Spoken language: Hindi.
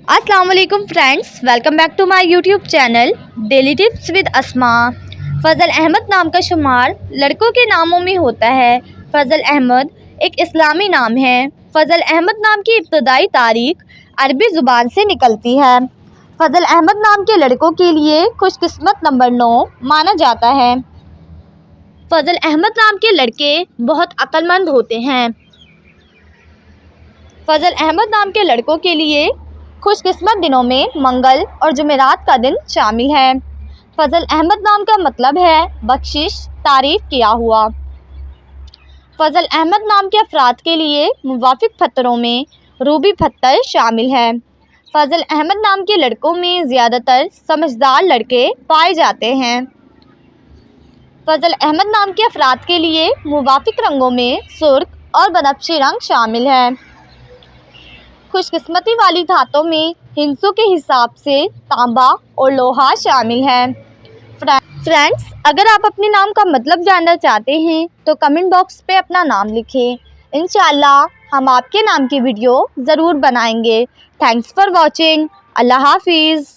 अस्सलाम वालेकुम friends, welcome back to my YouTube channel daily tips with Asma. Fazal Ahmad नाम का शुमार लड़कों के नामों में होता है। फ़ज़ल अहमद एक इस्लामी नाम है। फ़ज़ल अहमद नाम की इब्तदाई तारीख अरबी ज़ुबान से निकलती है। फ़ज़ल अहमद नाम के लड़कों के लिए खुशकिस्मत नंबर 9 माना जाता है। फ़ज़ल अहमद नाम के लड़के बहुत अक्लमंद होते हैं। फ़ज़ल अहमद नाम के लड़कों के लिए खुशकिस्मत दिनों में मंगल और जुमेरात का दिन शामिल है। फ़ज़ल अहमद नाम का मतलब है बख्शिश, तारीफ़ किया हुआ। फ़ज़ल अहमद नाम के अफराद के लिए मुवाफ़िक़ पत्थरों में रूबी पत्थर शामिल है। फ़ज़ल अहमद नाम के लड़कों में ज़्यादातर समझदार लड़के पाए जाते हैं। फ़ज़ल अहमद नाम के अफराद के लिए मुवाफ़िक़ रंगों में सुर्ख और बनफशी रंग शामिल है। खुशकिस्मती वाली धातों में हिंसों के हिसाब से तांबा और लोहा शामिल है। फ्रेंड्स, अगर आप अपने नाम का मतलब जानना चाहते हैं तो कमेंट बॉक्स पे अपना नाम लिखें। इंशाअल्लाह हम आपके नाम की वीडियो ज़रूर बनाएंगे। Thanks for watching. अल्लाह हाफिज़।